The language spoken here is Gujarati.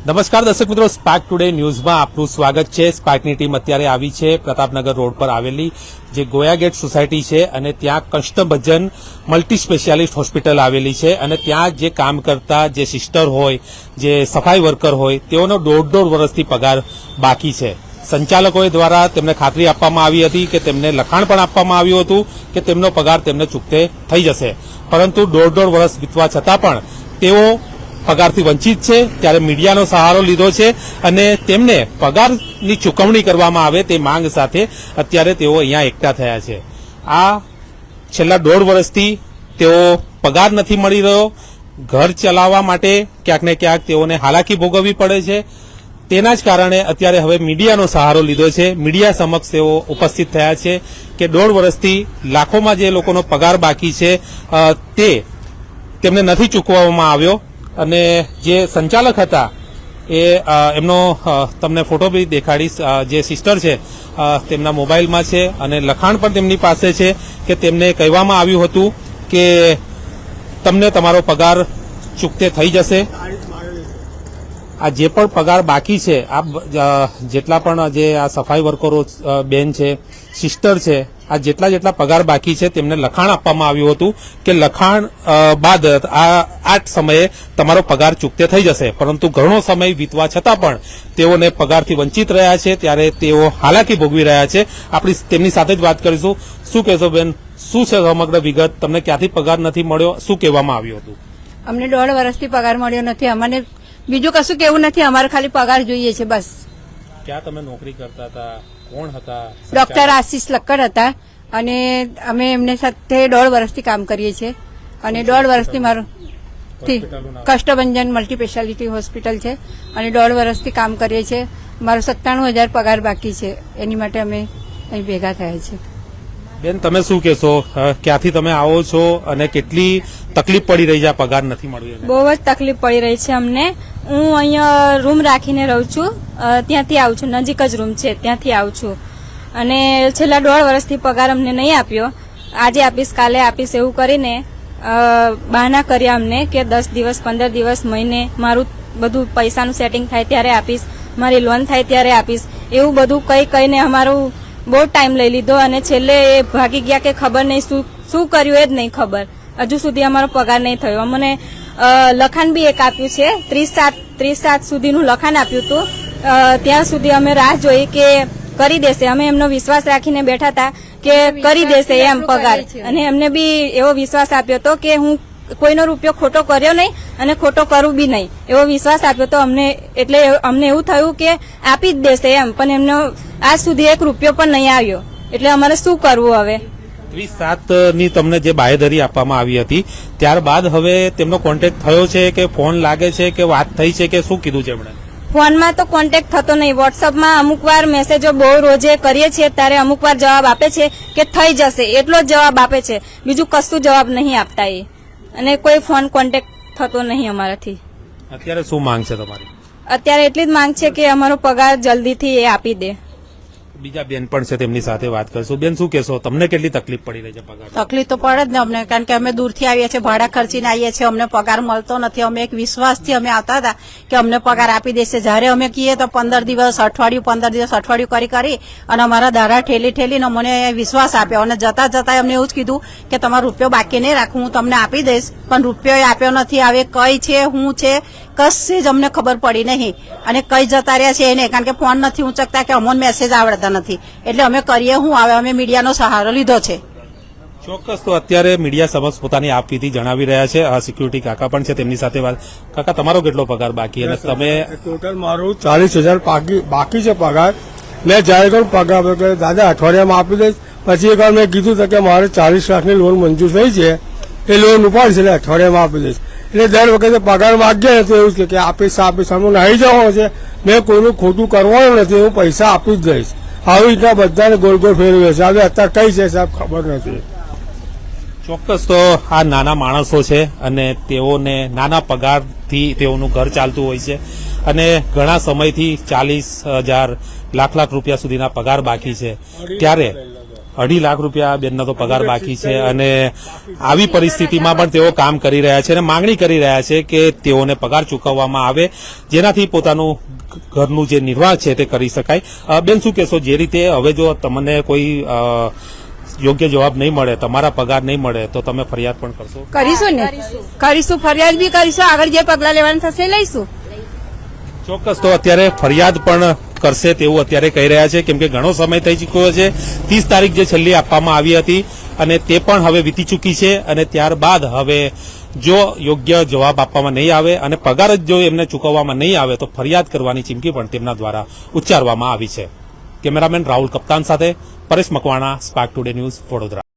નમસ્કાર દર્શક મિત્રો, સ્પાર્ક ટુડે ન્યૂઝમાં આપનું સ્વાગત છે। સ્પાર્કની ટીમ અત્યારે આવી છે પ્રતાપનગર રોડ પર આવેલી જે ગોયા ગેટ સોસાયટી છે અને ત્યાં કષ્ટભંજન મલ્ટી સ્પેશિયાલિસ્ટ હોસ્પિટલ આવેલી છે અને ત્યાં જે કામ કરતા જે સિસ્ટર હોય, જે સફાઈ વર્કર હોય, તેઓનો 1.5 વર્ષથી પગાર બાકી છે। સંચાલકોએ દ્વારા તેમને ખાતરી આપવામાં આવી હતી કે તેમને લખાણ પણ આપવામાં આવ્યું હતું કે તેમનો પગાર તેમને ચૂકતે થઈ જશે, પરંતુ 1.5 વર્ષ વીતવા છતાં પણ તેઓ પગારથી વંચિત છે। ત્યારે મીડિયાનો સહારો લીધો છે અને તેમને પગારની ચૂકવણી કરવામાં આવે તે માંગ સાથે અત્યારે તેઓ અહીંયા એકઠા થયા છે। આ છેલ્લા 1.5 વર્ષથી તેઓ પગાર નથી મળી રહ્યો, ઘર ચલાવવા માટે ક્યાંક ને ક્યાંક તેઓને હાલાકી ભોગવવી પડે છે। તેના જ કારણે અત્યારે હવે મીડિયાનો સહારો લીધો છે। મીડિયા સમક્ષ તેઓ ઉપસ્થિત થયા છે કે 1.5 વર્ષથી લાખોમાં જે લોકોનો પગાર બાકી છે તે તેમને નથી ચૂકવવામાં આવ્યો અને જે સંચાલક હતા એ એમનો તમને ફોટો બી દેખાડીશ। જે સિસ્ટર છે તેમના મોબાઈલમાં છે અને લખાણ પણ તેમની પાસે છે કે તેમને કહેવામાં આવ્યું હતું કે તમને તમારો પગાર ચૂકતે થઈ જશે। આ જે પણ પગાર બાકી છે, આ જેટલા પણ જે આ સફાઈ વર્કરો બેન છે, સિસ્ટર છે, આ જેટલા પગાર બાકી છે તેમને લખાણ આપવામાં આવ્યું હતું કે લખાણ બાદ આ સમયે તમારો પગાર ચૂકતે થઈ જશે, પરંતુ ઘણો સમય વીતવા છતાં પણ તેઓને પગારથી વંચિત રહ્યા છે। ત્યારે તેઓ હાલાકી ભોગવી રહ્યા છે। આપણી તેમની સાથે જ વાત કરીશું। શું કહેશો બેન, શું છે સમગ્ર વિગત? તમને ક્યાંથી પગાર નથી મળ્યો, શું કહેવામાં આવ્યું હતું? અમને 1.5 વર્ષથી પગાર મળ્યો નથી। અમને બીજું કશું કેવું નથી, અમારે ખાલી પગાર જોઈએ છે બસ। ક્યાં તમે નોકરી કરતા હતા? કોણ હતા? ડોક્ટર આશીષ લક્કડ હતા અને અમે એમને સાથે 1.5 વર્ષથી કામ કરીએ છીએ અને 1.5 વર્ષથી મારું કષ્ટભંજન મલ્ટી સ્પેશિયાલિટી હોસ્પિટલ છે અને 1.5 વર્ષથી કામ કરીએ છીએ। મારો 97,000 પગાર બાકી છે, એની માટે અમે અહીં ભેગા થયા છીએ। બેન, તમે શું કહેશો? ક્યાંથી તમે આવો છો અને કેટલી તકલીફ પડી રહી છે? આ પગાર નથી મળ્યો? બહુ જ તકલીફ પડી રહી છે અમને। હું અહીંયા રૂમ રાખીને રહું છું, ત્યાંથી આવું છું, નજીક જ રૂમ છે ત્યાંથી આવું છું અને છેલ્લા 1.5 વર્ષથી પગાર અમને નહીં આપ્યો। આજે આપીશ, કાલે આપીશ એવું કરીને બહાના કર્યા અમને કે 10 દિવસ, 15 દિવસ, મહિને મારું બધું પૈસાનું સેટિંગ થાય ત્યારે આપીશ, મારી લોન થાય ત્યારે આપીશ, એવું બધું કહીને અમારું બહુ ટાઈમ લઈ લીધો અને છેલ્લે એ ભાગી ગયા કે ખબર નહીં શું કર્યું એ જ નહીં ખબર। હજુ સુધી અમારો પગાર નહીં થયો। અમને લખાણ બી એક આપ્યું છે, 30/7 સુધીનું લખાણ આપ્યું હતું। ત્યાં સુધી અમે રાહ જોઈ કે કરી દેશે, અમે એમનો વિશ્વાસ રાખીને બેઠા હતા કે કરી દેશે એમ પગાર, અને એમને બી એવો વિશ્વાસ આપ્યો હતો કે હું કોઈનો રૂપિયો ખોટો કર્યો નહીં અને ખોટો કરું બી નહીં, એવો વિશ્વાસ આપ્યો હતો અમને। એટલે અમને એવું થયું કે આપી જ દેશે એમ, પણ એમનો આજ સુધી 1 રૂપિયો પણ નહીં આવ્યો। એટલે અમારે શું કરવું હવે? 30/7ની તમને જે બાંયધરી આપવામાં આવી હતી ત્યારબાદ હવે તેમનો કોન્ટેક્ટ થયો છે કે ફોન લાગે છે કે વાત થઈ છે કે શું કીધું છે એમણે? ફોનમાં તો કોન્ટેક્ટ થતો નહીં, વોટ્સઅપમાં અમુક વાર મેસેજો બહુ રોજે કરીએ છીએ ત્યારે અમુક વાર જવાબ આપે છે કે થઈ જશે, એટલો જ જવાબ આપે છે, બીજું કશું જવાબ નહીં આપતા એ, અને કોઈ ફોન કોન્ટેક્ટ થતો નહીં અમારાથી। અત્યારે શું માંગ છે તમારી? અત્યારે એટલી જ માંગ છે કે અમારો પગાર જલ્દીથી એ આપી દે। બીજા બેન પણ છે, તેમની સાથે વાત કરશું। બેન, શું કહેશો? તમને કેટલી તકલીફ પડી રહી છે પગાર? તકલીફ તો પડે જ ને અમને, કારણ કે અમે દૂરથી આવીએ છીએ, ભાડા ખર્ચીને આવીએ છીએ, અમને પગાર મળતો નથી। અમે એક વિશ્વાસથી અમે આવતા હતા કે અમને પગાર આપી દેશે। જયારે અમે કહીએ તો 15 દિવસ, અઠવાડિયું કરી અને અમારા દાડા ઠેલીને અમને વિશ્વાસ આપ્યો અને જતા અમને એવું જ કીધું કે તમારો રૂપિયો બાકી નહીં રાખું, હું તમને આપી દઈશ, પણ રૂપિયો આપ્યો નથી। હવે કઈ છે, હું છે, કશી જ અમને ખબર પડી નહીં અને કઈ જતા રહ્યા છે એને, કારણ કે ફોન નથી ઉંચકતા કે અમને મેસેજ આવડતા નથી, એટલે અમે કરીએ હું આવે? અમે મીડિયાનો સહારો લીધો છે। ચોક્કસ, તો અત્યારે મીડિયા સમક્ષ પોતાની આપવીતી જણાવી રહ્યા છે। સિક્યુરિટી કાકા પણ છે, તેમની સાથે વાત। કાકા, તમારો કેટલો પગાર બાકી અને તમે? ટોટલ મારું 40,000 બાકી છે પગાર। મેં જયારે કહ્યું પગાર દાદા અઠવાડિયામાં આપી દઈશ, પછી એક વાર મેં કીધું હતું કે મારે 40 લાખની લોન મંજૂર થઈ છે, એ લોન ઉપાડશે એટલે અઠવાડિયામાં આપી દઈશ। એટલે દર વખતે પગાર માગ્યા ને તો એવું છે કે આપીશ અમે નાહી જવાનું છે, મેં કોઈનું ખોટું કરવાનું નથી, હું પૈસા આપી જ દઈશ। આવી રીતના બધાને ગોળ ફેરવે છે। હવે અત્યારે કઈ છે સાહેબ ખબર નથી। ચોક્કસ, તો આ નાના માણસો છે અને તેઓને નાના પગારથી તેઓનું ઘર ચાલતું હોય છે અને ઘણા સમયથી 40,000 લાખ રૂપિયા સુધીના પગાર બાકી છે। ત્યારે 2.5 લાખ રૂપિયા બેનનો તો પગાર બાકી છે અને આવી પરિસ્થિતિમાં પણ તેઓ કામ કરી રહ્યા છે અને માંગણી કરી રહ્યા છે કે તેઓને પગાર ચૂકવવામાં આવે જેનાથી પોતાનું ઘરનું જે નિર્વાહ છે તે કરી શકાય. બેન, શું કહેશો, જે રીતે હવે જો તમને કોઈ યોગ્ય જવાબ નહીં મળે, તમારા પગાર નહીં મળે તો તમે ફરિયાદ પણ કરશો? કરીશું ને, કરીશું, ફરિયાદ બી કરીશું, આગળ જે પગલાં લેવાનું થશે એ લઈશું. ચોક્કસ. તો અત્યારે ફરિયાદ પણ કરશે તેવું અત્યારે કહી રહ્યા છે, કેમ કે ઘણો સમય થઈ ચૂક્યો છે. 30 તારીખ જે છેલ્લી આપવામાં આવી હતી અને તે પણ હવે વીતી ચૂકી છે અને ત્યારબાદ હવે જો યોગ્ય જવાબ આપવામાં નહીં આવે અને પગાર જ જો એમને ચૂકવવામાં નહીં આવે તો ફરિયાદ કરવાની ચીમકી પણ તેમના દ્વારા ઉચ્ચારવામાં આવી છે. કેમેરામેન રાહુલ કપ્તાન સાથે Paresh Makwana, spark today news, Vadodara.